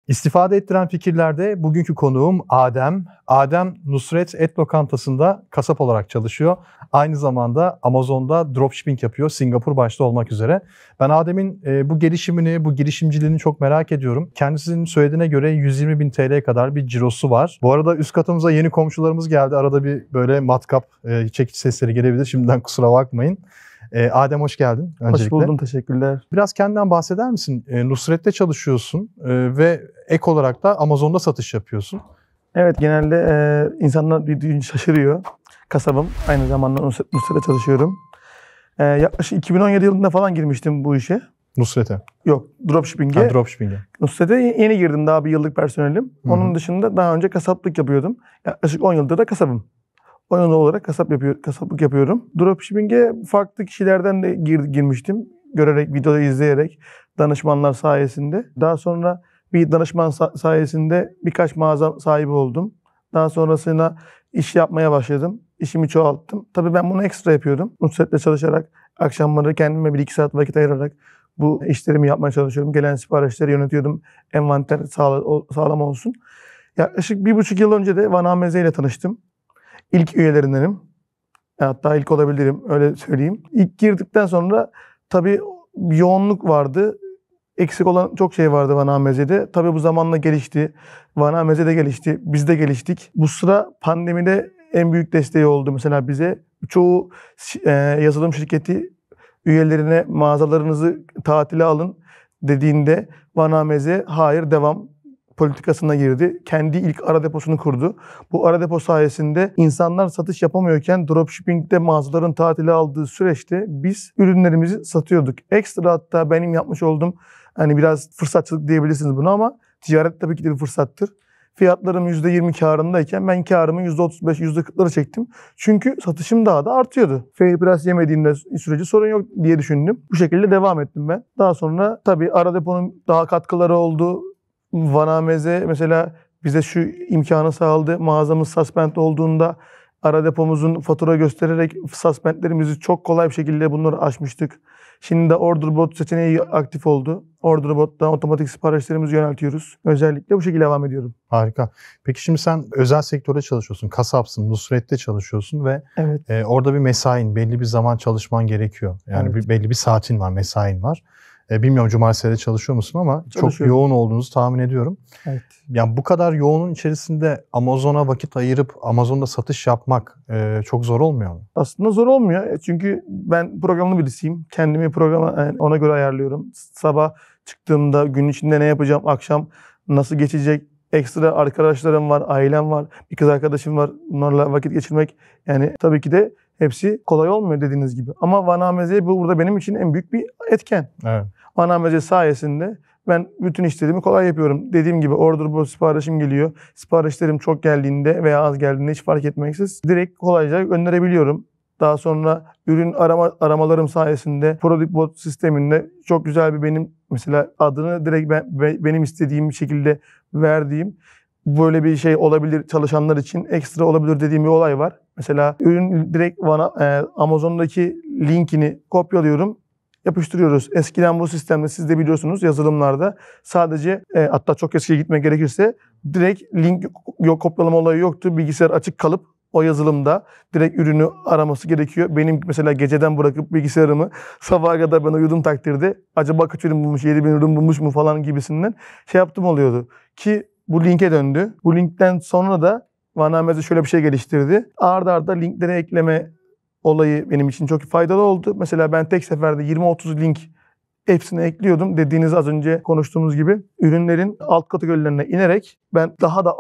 İstifade ettiren fikirlerde bugünkü konuğum Adem. Adem Nusret Et Lokantası'nda kasap olarak çalışıyor. Aynı zamanda Amazon'da dropshipping yapıyor, Singapur başta olmak üzere. Ben Adem'in bu gelişimini, bu girişimciliğini çok merak ediyorum. Kendisinin söylediğine göre 120.000 TL'ye kadar bir cirosu var. Bu arada üst katımıza yeni komşularımız geldi. Arada bir böyle matkap, çekiç sesleri gelebilir. Şimdiden kusura bakmayın. Adem hoş geldin öncelikle. Hoş buldum, teşekkürler. Biraz kendinden bahseder misin? Nusret'te çalışıyorsun ve ek olarak da Amazon'da satış yapıyorsun. Evet, genelde insanlar bir şaşırıyor. Kasabım, aynı zamanda Nusret'te çalışıyorum. Yaklaşık 2017 yılında falan girmiştim bu işe. Nusret'e? Yok, dropshipping'e. Dropshipping'e. Nusret'e yeni girdim, daha bir yıllık personelim. Hı-hı. Onun dışında daha önce kasaplık yapıyordum. Yaklaşık 10 yıldır da kasabım. 10 yıl olarak kasaplık yapıyorum. Dropshipping'e farklı kişilerden de girmiştim. Görerek, videoyu izleyerek, danışmanlar sayesinde. Daha sonra bir danışman sayesinde birkaç mağaza sahibi oldum. Daha sonrasında iş yapmaya başladım. İşimi çoğalttım. Tabii ben bunu ekstra yapıyordum. Nusret'le çalışarak, akşamları kendime 1-2 saat vakit ayırarak bu işlerimi yapmaya çalışıyorum. Gelen siparişleri yönetiyordum. Envanter sağlam olsun. Yaklaşık 1,5 yıl önce de Vana Meze ile tanıştım. İlk üyelerindenim. Hatta ilk olabilirim, öyle söyleyeyim. İlk girdikten sonra tabii yoğunluk vardı. Eksik olan çok şey vardı Vana Meze'de. Tabii bu zamanla gelişti. Vana Meze de gelişti. Biz de geliştik. Bu sıra pandemide en büyük desteği oldu mesela bize. Çoğu yazılım şirketi üyelerine mağazalarınızı tatile alın dediğinde Vana Meze hayır devam politikasına girdi. Kendi ilk ara deposunu kurdu. Bu ara depo sayesinde insanlar satış yapamıyorken dropshipping'de mağazaların tatili aldığı süreçte biz ürünlerimizi satıyorduk. Ekstra hatta benim yapmış olduğum hani biraz fırsatçılık diyebilirsiniz buna ama ticaret tabii ki de bir fırsattır. Fiyatlarım %20 karındayken ben karımı %35, %40'ları çektim. Çünkü satışım daha da artıyordu. Fair price yemediğimde sürece sorun yok diye düşündüm. Bu şekilde devam ettim ben. Daha sonra tabii ara deponun daha katkıları oldu. Vana Meze mesela bize şu imkanı sağladı. Mağazamız suspend olduğunda ara depomuzun fatura göstererek suspendlerimizi çok kolay bir şekilde bunları aşmıştık. Şimdi de Order Bot seçeneği aktif oldu. Order Bot'tan otomatik siparişlerimizi yöneltiyoruz. Özellikle bu şekilde devam ediyorum. Harika. Peki şimdi sen özel sektörde çalışıyorsun. Kasapsın, Nusret'te çalışıyorsun ve evet. Orada bir mesain, belli bir zaman çalışman gerekiyor. Yani evet. belli bir saatin var, mesain var. Bilmiyorum cumartesileri çalışıyor musun ama çok yoğun olduğunuzu tahmin ediyorum. Evet. Yani bu kadar yoğunun içerisinde Amazon'a vakit ayırıp Amazon'da satış yapmak çok zor olmuyor mu? Aslında zor olmuyor. Çünkü ben programlı birisiyim. Kendimi programa ona göre ayarlıyorum. Sabah çıktığımda gün içinde ne yapacağım, akşam nasıl geçecek, ekstra arkadaşlarım var, ailem var, bir kız arkadaşım var. Bunlarla vakit geçirmek yani tabii ki de hepsi kolay olmuyor dediğiniz gibi. Ama Vana Meze burada benim için en büyük bir etken. Evet. Vana Meze sayesinde ben bütün işlerimi kolay yapıyorum. Dediğim gibi order box siparişim geliyor. Siparişlerim çok geldiğinde veya az geldiğinde hiç fark etmeksizin direkt kolayca gönderebiliyorum. Daha sonra ürün aramalarım sayesinde Product Bot sisteminde çok güzel bir benim mesela adını direkt benim istediğim şekilde verdiğim böyle bir şey olabilir, çalışanlar için ekstra olabilir dediğim bir olay var. Mesela ürün direkt Amazon'daki linkini kopyalıyorum, yapıştırıyoruz. Eskiden bu sistemde siz de biliyorsunuz yazılımlarda sadece hatta çok eskiye gitmek gerekirse direkt link yok, kopyalama olayı yoktu. Bilgisayar açık kalıp o yazılımda direkt ürünü araması gerekiyor. Benim mesela geceden bırakıp bilgisayarımı sabaha kadar ben uyuduğum takdirde acaba kaç ürün bulmuş, 7.000 ürün bulmuş mu falan gibisinden şey yaptım oluyordu. Ki bu linke döndü. Bu linkten sonra da Vana Meze şöyle bir şey geliştirdi. Arda arda linklere ekleme olayı benim için çok faydalı oldu. Mesela ben tek seferde 20-30 link hepsini ekliyordum. Dediğiniz az önce konuştuğumuz gibi ürünlerin alt kategorilerine inerek ben daha da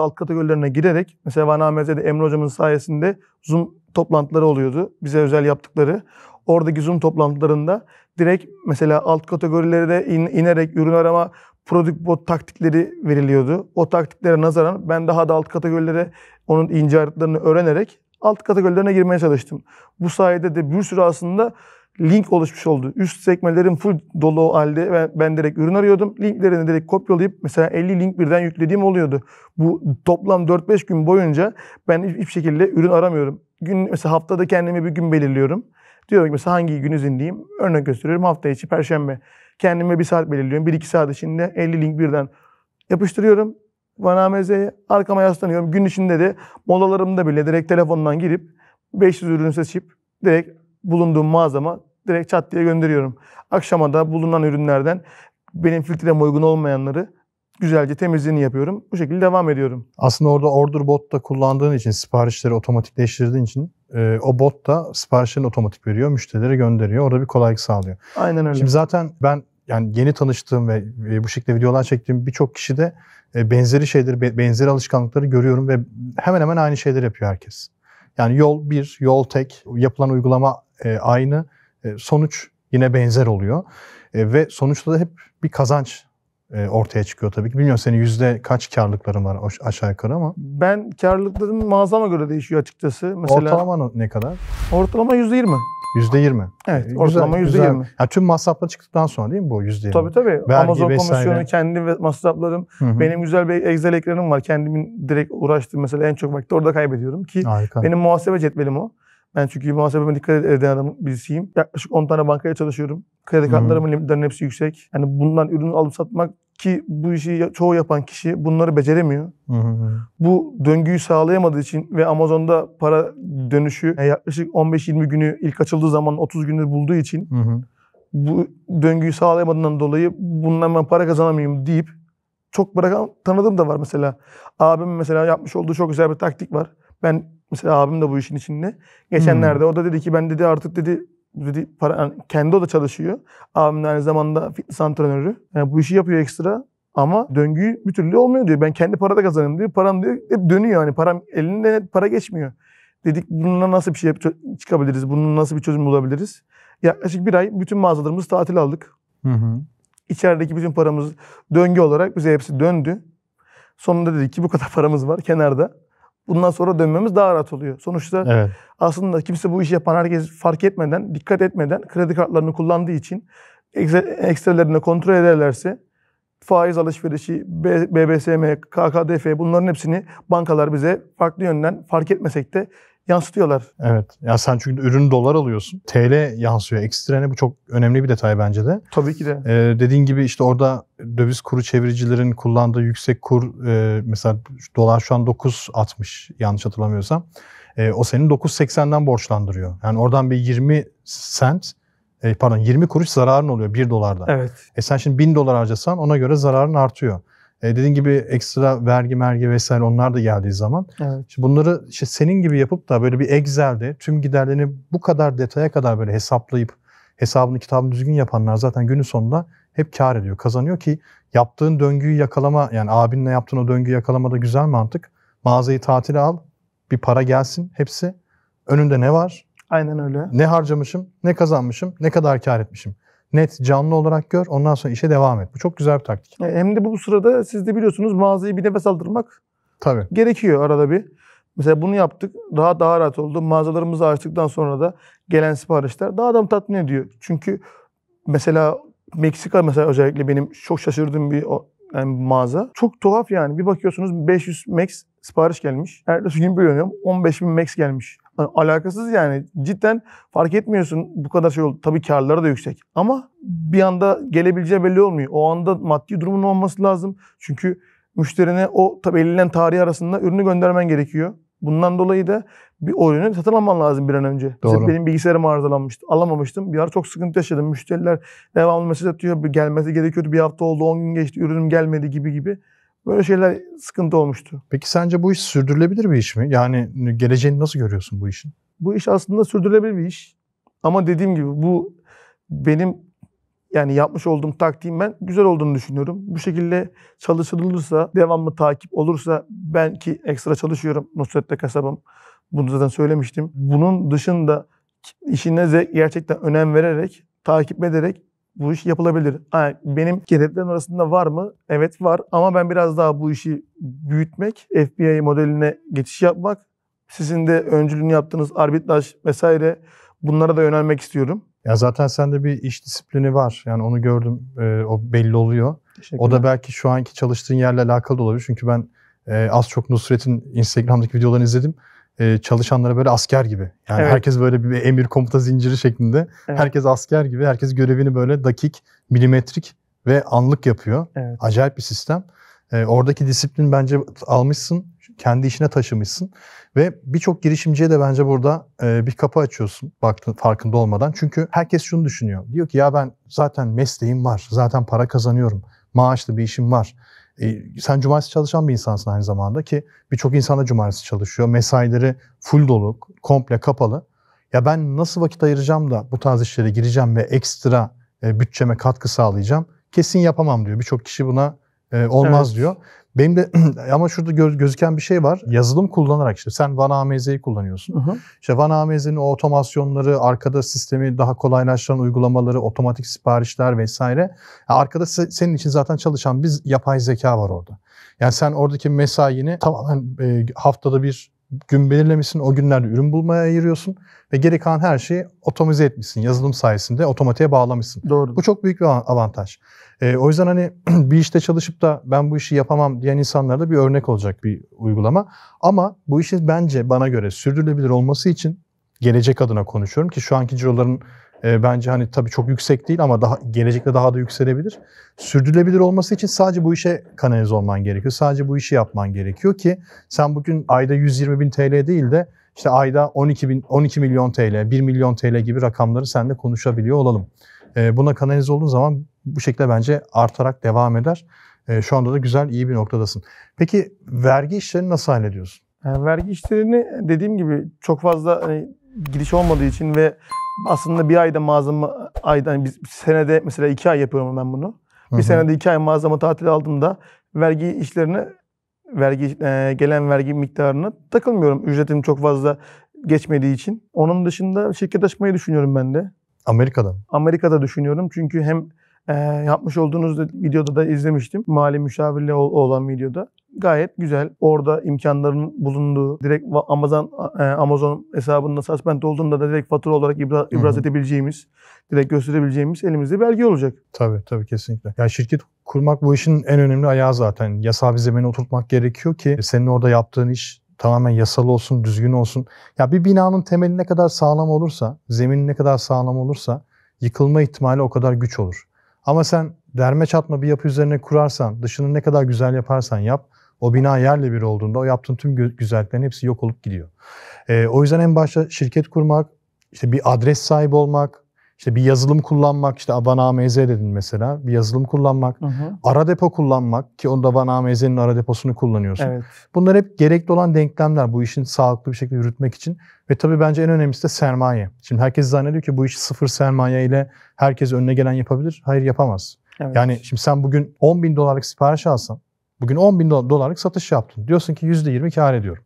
alt kategorilerine girerek mesela Vana Meze'de Emre hocamın sayesinde Zoom toplantıları oluyordu. Bize özel yaptıkları. Oradaki Zoom toplantılarında direkt mesela alt kategorilere inerek ürün arama Product Bot taktikleri veriliyordu. O taktiklere nazaran ben daha da alt kategorilere onun ince ayrıntılarını öğrenerek alt kategorilerine girmeye çalıştım. Bu sayede de bir sürü aslında link oluşmuş oldu. Üst sekmelerim full dolu halde ben direkt ürün arıyordum. Linklerini direkt kopyalayıp mesela 50 link birden yüklediğim oluyordu. Bu toplam 4-5 gün boyunca ben hiçbir şekilde ürün aramıyorum. Mesela haftada kendime bir gün belirliyorum. Diyorum ki mesela hangi gün izinliyim? Örnek gösteriyorum hafta içi Perşembe. Kendime bir saat belirliyorum. 1-2 saat içinde 50 link birden Yapıştırıyorum vanamezeye, arkama yaslanıyorum. Gün içinde de molalarımda bile direkt telefondan girip 500 ürün seçip direkt bulunduğum mağazama direkt çat diye gönderiyorum. Akşama da bulunan ürünlerden benim filtreme uygun olmayanları güzelce temizliğini yapıyorum. Bu şekilde devam ediyorum. Aslında orada order bot da kullandığın için, siparişleri otomatikleştirdiğin için o bot da siparişlerini otomatik veriyor, müşterilere gönderiyor. Orada bir kolaylık sağlıyor. Aynen öyle. Şimdi zaten ben yani yeni tanıştığım ve bu şekilde videolar çektiğim birçok kişi de benzeri şeyleri, benzeri alışkanlıkları görüyorum ve hemen hemen aynı şeyleri yapıyor herkes. Yani yol bir, yol tek, yapılan uygulama aynı, sonuç yine benzer oluyor. Ve sonuçta da hep bir kazanç ortaya çıkıyor tabii ki. Bilmiyorum senin yüzde kaç karlılıkların var aşağı yukarı ama. Ben karlılıklarım mağazama göre değişiyor açıkçası. Mesela Ortalama ne kadar? ortalama %20. %20. Evet, ortalama %20. Yani tüm masraflar çıktıktan sonra değil mi bu %20? Tabii. Vergi Amazon vesaire. komisyonu, kendi masraflarım. Hı-hı. Benim güzel bir Excel ekranım var. Kendimin direkt uğraştığım mesela en çok vakti orada kaybediyorum ki Harika. benim muhasebe cetvelim o. Ben çünkü muhasebeme dikkat eden adam birisiyim. Yaklaşık 10 tane bankaya çalışıyorum. Kredi kartlarımın limitlerinin hepsi yüksek. Yani bundan ürün alıp satmak ki bu işi çoğu yapan kişi bunları beceremiyor. Hı-hı. Bu döngüyü sağlayamadığı için ve Amazon'da para dönüşü yaklaşık 15-20 günü ilk açıldığı zaman 30 günü bulduğu için Hı-hı. bu döngüyü sağlayamadığından dolayı bundan ben para kazanamayayım deyip çok bırakan tanıdığım da var mesela. Abim mesela yapmış olduğu çok güzel bir taktik var. Ben mesela abim de bu işin içinde. Geçenlerde o da dedi ki ben dedi artık dedi para yani kendi o da çalışıyor. Abim de aynı zamanda fitness antrenörü. Yani bu işi yapıyor ekstra ama döngüyü bir türlü olmuyor diyor. Ben kendi para da kazanayım diyor. Param diyor hep dönüyor yani. Param elinden para geçmiyor. Dedik bununla nasıl bir şey çıkabiliriz? Bunun nasıl bir çözüm bulabiliriz? Yaklaşık bir ay bütün mağazalarımızı tatil aldık. Hı-hı. İçerideki bütün paramız döngü olarak bize hepsi döndü. Sonunda dedik ki bu kadar paramız var kenarda. Bundan sonra dönmemiz daha rahat oluyor. Sonuçta Evet. aslında kimse bu işi yapan herkes fark etmeden, dikkat etmeden kredi kartlarını kullandığı için ekstrelerini kontrol ederlerse faiz alışverişi, BBSM, KKDF bunların hepsini bankalar bize farklı yönden fark etmesek de yansıtıyorlar. Evet. Ya sen çünkü ürün dolar alıyorsun. TL yansıyor ekstrene. Bu çok önemli bir detay bence de. Tabii ki de. Dediğin gibi işte orada döviz kuru çeviricilerin kullandığı yüksek kur mesela dolar şu an 9.60 yanlış hatırlamıyorsam. O senin 9.80'den borçlandırıyor. Yani oradan bir 20 kuruş zararın oluyor 1 dolardan. Evet. Sen şimdi 1000 dolar harcasan ona göre zararın artıyor. Dediğin gibi ekstra vergi vesaire onlar da geldiği zaman. Evet. Şimdi bunları işte senin gibi yapıp da böyle bir Excel'de tüm giderlerini bu kadar detaya kadar böyle hesaplayıp hesabını kitabını düzgün yapanlar zaten günün sonunda hep kar ediyor, kazanıyor ki yaptığın döngüyü yakalama yani abinle yaptığın o döngüyü yakalamada güzel mantık. Mağazayı tatile al, bir para gelsin hepsi. Önünde ne var? Aynen öyle. Ne harcamışım, ne kazanmışım, ne kadar kar etmişim. Net canlı olarak gör, ondan sonra işe devam et. Bu çok güzel bir taktik. Hem de bu sırada siz de biliyorsunuz mağazayı bir nefes aldırmak Tabii. gerekiyor arada bir. Mesela bunu yaptık. Daha rahat oldu. Mağazalarımızı açtıktan sonra da gelen siparişler daha da tatmin ediyor. Çünkü mesela Meksika mesela özellikle benim çok şaşırdığım bir mağaza. Çok tuhaf yani. Bir bakıyorsunuz 500 Max sipariş gelmiş. Ertesi gün bir uyanıyorum 15.000 Max gelmiş. Yani alakasız yani. Cidden fark etmiyorsun bu kadar şey oldu. Tabii karları da yüksek. Ama bir anda gelebileceği belli olmuyor. O anda maddi durumun olması lazım. Çünkü müşterine o tabii belirlenen tarih arasında ürünü göndermen gerekiyor. Bundan dolayı da o ürünü satın alman lazım bir an önce. Doğru. Benim bilgisayarım arızalanmıştı. Alamamıştım. Bir ara çok sıkıntı yaşadım. Müşteriler devamlı mesaj atıyor. Gelmesi gerekiyordu. Bir hafta oldu, 10 gün geçti. Ürünüm gelmedi gibi. Böyle şeyler sıkıntı olmuştu. Peki sence bu iş sürdürülebilir bir iş mi? Yani geleceğini nasıl görüyorsun bu işin? Bu iş aslında sürdürülebilir bir iş. Ama dediğim gibi bu benim yani yapmış olduğum taktiğin ben güzel olduğunu düşünüyorum. Bu şekilde çalışılırsa, devamlı takip olursa ben ki ekstra çalışıyorum. Nusret'te kasabım. Bunu zaten söylemiştim. Bunun dışında işine gerçekten önem vererek, takip ederek bu iş yapılabilir. Yani benim hedeflerim arasında var mı? Evet var. Ama ben biraz daha bu işi büyütmek, FBA modeline geçiş yapmak, sizin de öncülüğünü yaptığınız arbitraj vesaire bunlara da yönelmek istiyorum. Ya zaten sende bir iş disiplini var. Yani onu gördüm. O belli oluyor. O da belki şu anki çalıştığın yerle alakalı da olabilir. Çünkü ben az çok Nusret'in Instagram'daki videolarını izledim. Çalışanlara böyle asker gibi. Yani evet. Herkes böyle bir emir komuta zinciri şeklinde. Evet. Herkes asker gibi. Herkes görevini böyle dakik, milimetrik ve anlık yapıyor. Evet. Acayip bir sistem. Oradaki disiplin bence almışsın, kendi işine taşımışsın ve birçok girişimciye de bence burada bir kapı açıyorsun baktın farkında olmadan. Çünkü herkes şunu düşünüyor. Diyor ki ya ben zaten mesleğim var, zaten para kazanıyorum, maaşlı bir işim var. Sen cumartesi çalışan bir insansın aynı zamanda ki birçok insan da cumartesi çalışıyor. Mesaileri full dolu, komple kapalı. Ya ben nasıl vakit ayıracağım da bu tarz işlere gireceğim ve ekstra bütçeme katkı sağlayacağım? Kesin yapamam diyor. Birçok kişi buna olmaz diyor. Benim de ama şurada gözüken bir şey var. Yazılım kullanarak işte sen VanAMZ'yi kullanıyorsun. İşte VanAMZ'nin o otomasyonları, arkada sistemi daha kolaylaştıran uygulamaları, otomatik siparişler vesaire. Arkada senin için zaten çalışan bir yapay zeka var orada. Yani sen oradaki mesaini tamamen haftada bir gün belirlemişsin. O günlerde ürün bulmaya ayırıyorsun ve geri kalan her şeyi otomize etmişsin. Yazılım sayesinde otomatiğe bağlamışsın. Doğru. Bu çok büyük bir avantaj. O yüzden hani bir işte çalışıp da ben bu işi yapamam diyen insanlara da bir örnek olacak bir uygulama. Ama bu işin bence bana göre sürdürülebilir olması için gelecek adına konuşuyorum ki şu anki ciroların bence hani tabii çok yüksek değil ama gelecekte daha da yükselebilir. Sürdürülebilir olması için sadece bu işe kanalize olman gerekiyor. Sadece bu işi yapman gerekiyor ki sen bugün ayda 120.000 TL değil de işte ayda 12 milyon TL, 1 milyon TL gibi rakamları seninle konuşabiliyor olalım. Buna kanalize olduğun zaman bu şekilde bence artarak devam eder. Şu anda da güzel, iyi bir noktadasın. Peki vergi işlerini nasıl hallediyorsun? Vergi işlerini dediğim gibi çok fazla giriş olmadığı için ve aslında bir ayda malzeme ayda biz senede mesela 2 ay yapıyorum ben bunu. Bir senede 2 ay malzeme tatili aldığımda vergi işlerine gelen vergi miktarına takılmıyorum. Ücretim çok fazla geçmediği için. Onun dışında şirket açmayı düşünüyorum ben de. Amerika'da. Amerika'da düşünüyorum çünkü hem yapmış olduğunuz videoda da izlemiştim. Mali müşavirle olan videoda. Gayet güzel. Orada imkanların bulunduğu, direkt Amazon hesabında suspend olduğunda da direkt fatura olarak ibraz edebileceğimiz, direkt gösterebileceğimiz elimizde belge olacak. Tabii kesinlikle. Yani şirket kurmak bu işin en önemli ayağı zaten. Yasal bir zemine oturtmak gerekiyor ki senin orada yaptığın iş tamamen yasal olsun, düzgün olsun. Ya bir binanın temeli ne kadar sağlam olursa, zemini ne kadar sağlam olursa yıkılma ihtimali o kadar güç olur. Ama sen derme çatma bir yapı üzerine kurarsan, dışını ne kadar güzel yaparsan yap, o bina yerle bir olduğunda o yaptığın tüm güzelliklerin hepsi yok olup gidiyor. O yüzden en başta şirket kurmak, işte bir adres sahibi olmak, işte bir yazılım kullanmak, işte VanAMZ dedin mesela, bir yazılım kullanmak, ara depo kullanmak ki onda VanAMZ'nin ara deposunu kullanıyorsun. Evet. Bunlar hep gerekli olan denklemler bu işin sağlıklı bir şekilde yürütmek için ve tabii bence en önemlisi de sermaye. Şimdi herkes zannediyor ki bu işi sıfır sermaye ile herkes önüne gelen yapabilir. Hayır, yapamaz. Evet. Yani şimdi sen bugün 10.000 dolarlık sipariş alsan, bugün 10.000 dolarlık satış yaptın. Diyorsun ki %20 kar ediyorum.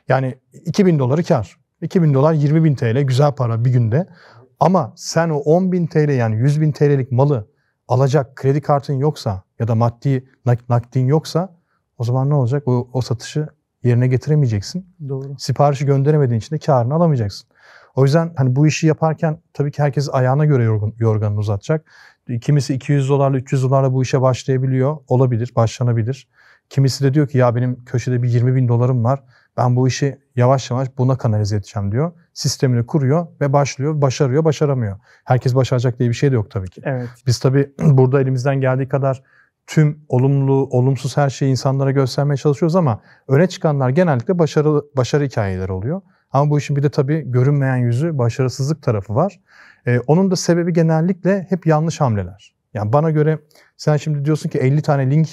Yani 2.000 doları kar. 2.000 dolar 20.000 TL güzel para bir günde. Ama sen o 10.000 TL yani 100.000 TL'lik malı alacak kredi kartın yoksa ya da maddi nakdin yoksa o zaman ne olacak? O satışı yerine getiremeyeceksin. Doğru. Siparişi gönderemediğin için de karını alamayacaksın. O yüzden hani bu işi yaparken tabii ki herkes ayağına göre yorganını uzatacak. Kimisi 200 dolarla 300 dolarla bu işe başlayabiliyor. Olabilir, başlanabilir. Kimisi de diyor ki ya benim köşede bir 20.000 dolarım var. Ben bu işi yavaş yavaş buna kanalize edeceğim diyor. Sistemini kuruyor ve başlıyor, başarıyor, başaramıyor. Herkes başaracak diye bir şey de yok tabii ki. Evet. Biz tabii burada elimizden geldiği kadar tüm olumlu, olumsuz her şeyi insanlara göstermeye çalışıyoruz ama öne çıkanlar genellikle başarı hikayeleri oluyor. Ama bu işin bir de tabii görünmeyen yüzü, başarısızlık tarafı var. Onun da sebebi genellikle hep yanlış hamleler. Yani bana göre sen şimdi diyorsun ki 50 tane link,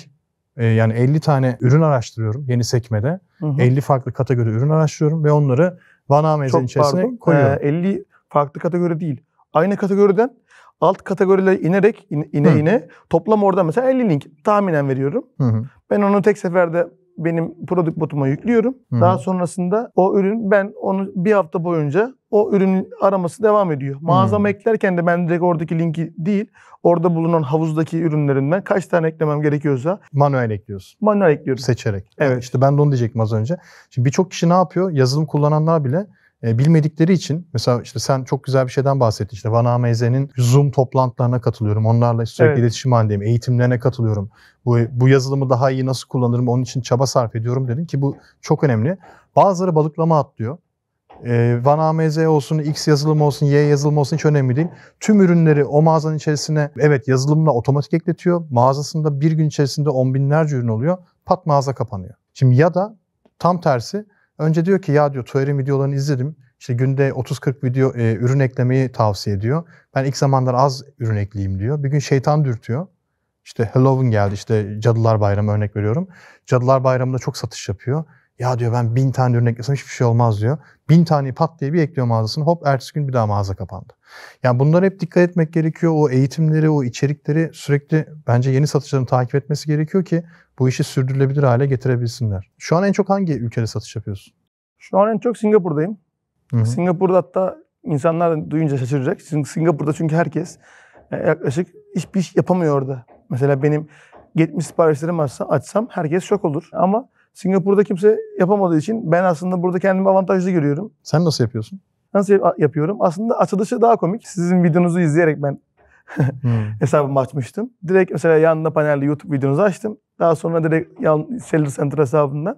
yani 50 tane ürün araştırıyorum yeni sekmede. 50 farklı kategori ürün araştırıyorum ve onları VanAMZ'nin içerisine koyuyorum. 50 farklı kategori değil. Aynı kategoriden alt kategorilere inerek ine toplam orada mesela 50 link tahminen veriyorum. Ben onu tek seferde benim product botuma yüklüyorum. Daha sonrasında o ürün ben onu bir hafta boyunca o ürünün araması devam ediyor. Mağazama eklerken de ben direkt oradaki linki değil, orada bulunan havuzdaki ürünlerinden kaç tane eklemem gerekiyorsa manuel ekliyorsun. Manuel ekliyorum. Seçerek. Evet. İşte ben de onu diyecektim az önce. Şimdi birçok kişi ne yapıyor? Yazılım kullananlar bile bilmedikleri için mesela işte sen çok güzel bir şeyden bahsettin. İşte VanAMZ'nin Zoom toplantılarına katılıyorum. Onlarla sürekli iletişim halindeyim. Eğitimlerine katılıyorum. Bu yazılımı daha iyi nasıl kullanırım onun için çaba sarf ediyorum dedin ki bu çok önemli. Bazıları balıklama atlıyor. Van AMZ olsun, X yazılım olsun, Y yazılım olsun hiç önemli değil. Tüm ürünleri o mağazanın içerisine evet yazılımla otomatik ekletiyor. Mağazasında bir gün içerisinde 10 binlerce ürün oluyor. Pat mağaza kapanıyor. Şimdi ya da tam tersi önce diyor ki ya diyor Tuğer'in videolarını izledim. İşte günde 30-40 video ürün eklemeyi tavsiye ediyor. Ben ilk zamanlar az ürün ekleyeyim diyor. Bir gün şeytan dürtüyor. İşte Halloween geldi, işte Cadılar Bayramı örnek veriyorum. Cadılar Bayramı'nda çok satış yapıyor. Ya diyor ben 1000 tane ürün eklesem hiçbir şey olmaz diyor. 1000 taneyi pat diye bir ekliyor mağazasına, hop ertesi gün bir daha mağaza kapandı. Yani bunlara hep dikkat etmek gerekiyor. O eğitimleri, o içerikleri sürekli bence yeni satıcıların takip etmesi gerekiyor ki bu işi sürdürülebilir hale getirebilsinler. Şu an en çok hangi ülkede satış yapıyorsun? Şu an en çok Singapur'dayım. Hı-hı. Singapur'da hatta insanlar duyunca şaşıracak. Singapur'da çünkü herkes yaklaşık hiçbir iş yapamıyor orada. Mesela benim 70 siparişlerim varsa açsam herkes şok olur. Ama Singapur'da kimse yapamadığı için ben aslında burada kendimi avantajlı görüyorum. Sen nasıl yapıyorsun? Nasıl yapıyorum? Aslında açılışı daha komik. Sizin videonuzu izleyerek ben hesabımı açmıştım. Direkt mesela yanında panelde YouTube videonuzu açtım. Daha sonra direkt Seller Center hesabından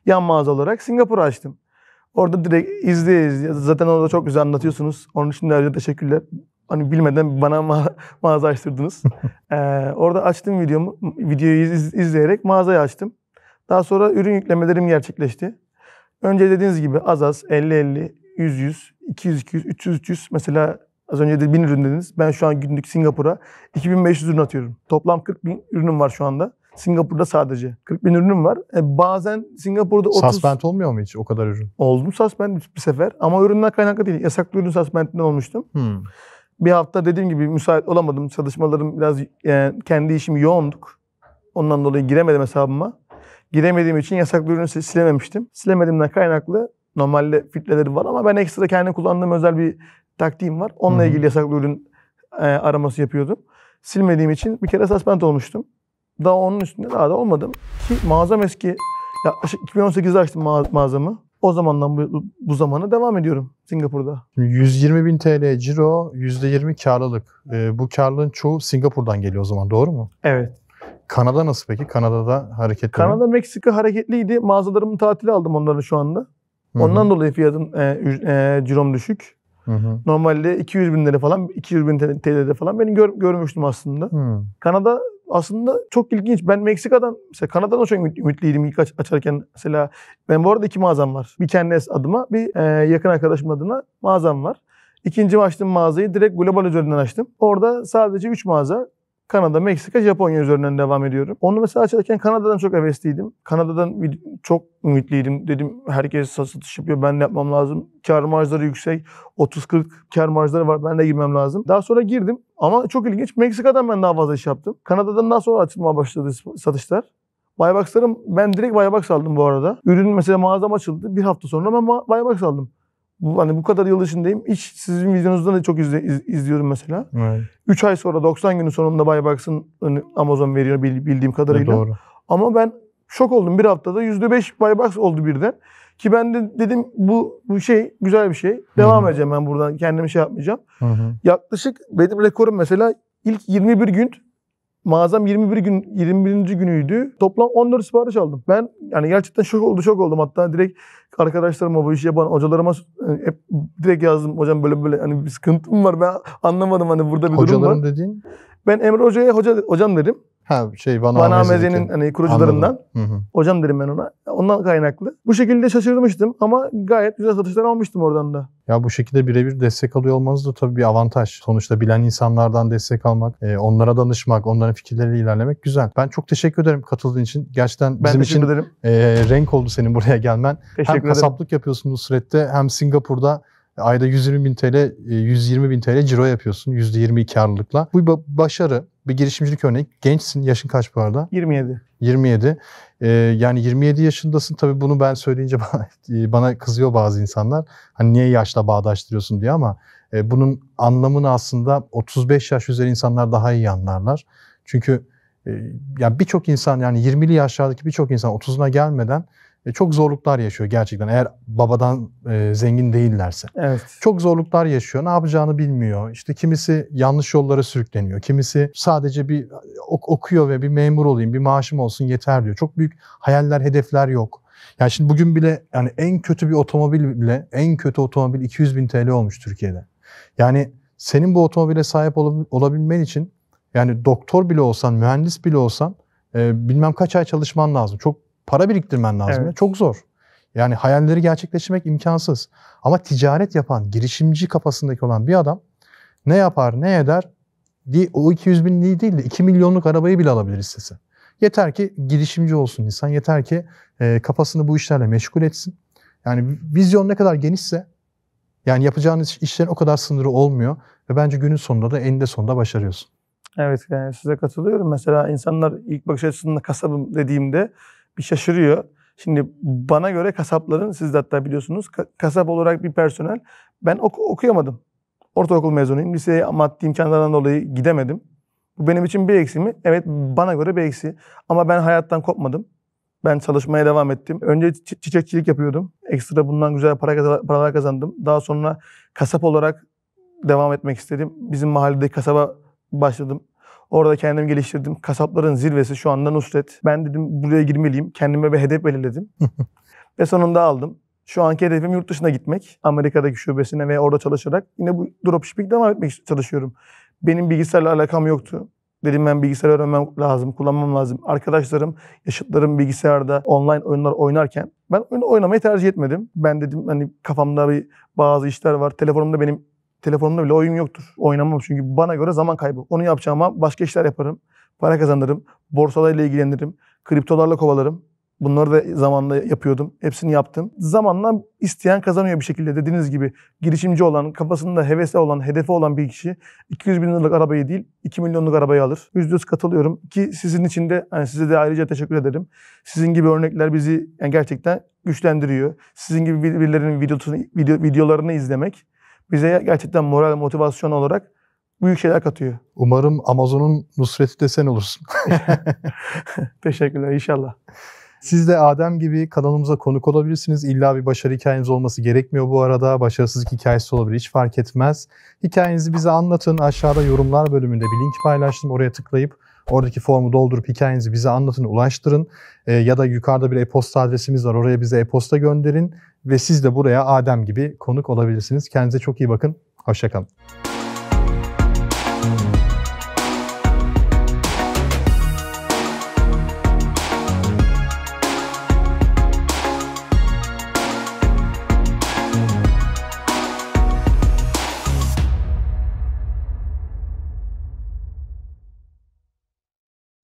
yan mağaza olarak Singapur'u açtım. Orada direkt izleye zaten orada çok güzel anlatıyorsunuz. Onun için de ayrıca teşekkürler. Hani bilmeden bana mağaza açtırdınız. Orada açtım videoyu izleyerek mağazayı açtım. Daha sonra ürün yüklemelerim gerçekleşti. Önce dediğiniz gibi az 50-50, 100-100, 200-200, 300-300. Mesela az önce de 1000 ürün dediniz. Ben şu an günlük Singapur'a 2500 ürün atıyorum. Toplam 40.000 ürünüm var şu anda. Singapur'da sadece 40.000 ürünüm var. Bazen Singapur'da 30... Suspend olmuyor mu hiç o kadar ürün? Oldum suspend bir sefer. Ama üründen kaynaklı değil. Yasaklı ürün suspendinden olmuştum. Bir hafta dediğim gibi müsait olamadım. Çalışmalarım biraz kendi işim yoğunduk. Ondan dolayı giremedim hesabıma. Giremediğim için yasaklı ürünü silememiştim. Silemediğimden kaynaklı normalde filtreleri var ama ben ekstra kendi kullandığım özel bir taktiğim var. Onunla ilgili yasaklı ürün araması yapıyordum. Silmediğim için bir kere suspend olmuştum. Daha onun üstünde daha da olmadım. Ki mağazam eski. Yaklaşık 2018'de açtım mağazamı. O zamandan bu zamana devam ediyorum Singapur'da. 120.000 TL ciro, %20 karlılık. Bu karlılığın çoğu Singapur'dan geliyor o zaman, doğru mu? Evet. Kanada nasıl peki? Kanada'da hareketli mi? Kanada, Meksika hareketliydi. Mağazalarımın tatili aldım onların şu anda. Ondan dolayı fiyatın cirom düşük. Hı-hı. Normalde 200.000 lira falan, 200.000 TL'de falan beni görmüştüm aslında. Kanada aslında çok ilginç. Ben Meksika'dan, mesela Kanada'dan çok ümitliydim ilk açarken. Mesela ben bu arada 2 mağazam var. Bir kendi adıma, bir yakın arkadaşım adına mağazam var. İkinci açtığım mağazayı direkt global üzerinden açtım. Orada sadece 3 mağaza. Kanada, Meksika, Japonya üzerinden devam ediyorum. Onu mesela açarken Kanada'dan çok hevesliydim. Kanada'dan çok ümitliydim. Dedim herkes satış yapıyor, ben de yapmam lazım. Kâr marjları yüksek. 30-40 kâr marjları var, ben de girmem lazım. Daha sonra girdim ama çok ilginç. Meksika'dan ben daha fazla iş yaptım. Kanada'dan daha sonra açılmaya başladı satışlar. Buybox'larım, ben direkt Buybox aldım bu arada. Ürün mesela mağazam açıldı. Bir hafta sonra ben Buybox aldım. Bu kadar yıl dışındayım. Hiç sizin videonuzdan da çok izliyorum mesela. Evet. 3 ay sonra 90 günün sonunda Buybox'ın Amazon veriyor bildiğim kadarıyla. Doğru. Ama ben şok oldum. Bir haftada %5 Buybox oldu birden. Ki ben de dedim bu şey güzel bir şey. Devam edeceğim ben buradan. Kendimi şey yapmayacağım. Yaklaşık benim rekorum mesela ilk 21 gün mağazam 21 günüydü. Toplam 14 sipariş aldım. Ben yani gerçekten şok oldum. Hatta direkt arkadaşlarıma, bu işi yapan hocalarıma hep direkt yazdım. Hocam böyle hani bir sıkıntım var. Ben anlamadım hani burada bir durum var. Hocaların dediğin? Ben Emre Hoca'ya hocam dedim. Van AMZ'nin hani kurucularından. Hocam dedim ben ona. Ondan kaynaklı. Bu şekilde şaşırmıştım ama gayet güzel satışlar almıştım oradan da. Ya bu şekilde birebir destek alıyor olmanız da tabii bir avantaj. Sonuçta bilen insanlardan destek almak, onlara danışmak, onların fikirleriyle ilerlemek güzel. Ben çok teşekkür ederim katıldığın için. Gerçekten bizim için renk oldu senin buraya gelmen. Hem kasaplık yapıyorsun Nusret'te hem Singapur'da ayda 120.000 TL, 120.000 TL ciro yapıyorsun %20 karlılıkla. Bu başarı, bir girişimcilik örneği. Gençsin, yaşın kaç bu arada? 27. 27. Yani 27 yaşındasın. Tabii bunu ben söyleyince bana kızıyor bazı insanlar. Hani niye yaşla bağdaştırıyorsun diye ama bunun anlamını aslında 35 yaş üzeri insanlar daha iyi anlarlar. Çünkü yani birçok insan, yani 20'li yaşlardaki birçok insan 30'una gelmeden çok zorluklar yaşıyor gerçekten. Eğer babadan zengin değillerse. Evet. Çok zorluklar yaşıyor. Ne yapacağını bilmiyor. İşte kimisi yanlış yollara sürükleniyor. Kimisi sadece bir okuyor ve bir memur olayım, bir maaşım olsun yeter diyor. Çok büyük hayaller, hedefler yok. Yani şimdi bugün bile yani en kötü otomobil 200.000 TL olmuş Türkiye'de. Yani senin bu otomobile sahip olabilmen için yani doktor bile olsan, mühendis bile olsan bilmem kaç ay çalışman lazım. Çok para biriktirmen lazım. Evet. Çok zor. Yani hayalleri gerçekleştirmek imkansız. Ama ticaret yapan, girişimci kafasındaki olan bir adam ne yapar, ne eder? O 200.000'liği değil de 2 milyonluk arabayı bile alabilir istese. Yeter ki girişimci olsun insan. Yeter ki kafasını bu işlerle meşgul etsin. Yani vizyon ne kadar genişse yani yapacağınız işlerin o kadar sınırı olmuyor. Ve bence günün sonunda da eninde sonunda başarıyorsun. Evet, yani size katılıyorum. Mesela insanlar ilk bakış açısında kasabım dediğimde bir şaşırıyor. Şimdi bana göre kasapların, siz de hatta biliyorsunuz, kasap olarak bir personel. Ben okuyamadım. Ortaokul mezunuyum. Liseye maddi imkanlardan dolayı gidemedim. Bu benim için bir eksi mi? Evet, bana göre bir eksi. Ama ben hayattan kopmadım. Ben çalışmaya devam ettim. Önce çiçekçilik yapıyordum. Ekstra bundan güzel paralar kazandım. Daha sonra kasap olarak devam etmek istedim. Bizim mahalledeki kasaba başladım. Orada kendimi geliştirdim. Kasapların zirvesi şu anda Nusret. Ben dedim buraya girmeliyim. Kendime bir hedef belirledim. Ve sonunda aldım. Şu anki hedefim yurt dışına gitmek. Amerika'daki şubesine ve orada çalışarak yine bu dropshipping devam etmek çalışıyorum. Benim bilgisayarla alakam yoktu. Dedim ben bilgisayar öğrenmem lazım, kullanmam lazım. Arkadaşlarım, yaşıtlarım bilgisayarda online oyunlar oynarken ben oyun oynamayı tercih etmedim. Ben dedim hani kafamda bazı işler var. Telefonumda bile oyun yoktur. Oynamam çünkü bana göre zaman kaybı. Onu yapacağıma başka işler yaparım. Para kazanırım. Borsalarla ilgilenirim. Kriptolarla kovalarım. Bunları da zamanla yapıyordum. Hepsini yaptım. Zamanla isteyen kazanıyor bir şekilde. Dediğiniz gibi girişimci olan, kafasında hevesi olan, hedefi olan bir kişi 200 bin liralık arabayı değil 2 milyonluk arabayı alır. %100 katılıyorum ki sizin için de hani size de ayrıca teşekkür ederim. Sizin gibi örnekler bizi yani gerçekten güçlendiriyor. Sizin gibi birilerinin videolarını izlemek bize gerçekten moral, motivasyon olarak büyük şeyler katıyor. Umarım Amazon'un Nusret'i de sen olursun. Teşekkürler inşallah. Siz de Adem gibi kanalımıza konuk olabilirsiniz. İlla bir başarı hikayeniz olması gerekmiyor bu arada. Başarısızlık hikayesi olabilir, hiç fark etmez. Hikayenizi bize anlatın. Aşağıda yorumlar bölümünde bir link paylaştım. Oraya tıklayıp oradaki formu doldurup hikayenizi bize anlatın, ulaştırın. Ya da yukarıda bir e-posta adresimiz var. Oraya bize e-posta gönderin. Ve siz de buraya Adem gibi konuk olabilirsiniz. Kendinize çok iyi bakın. Hoşça kalın.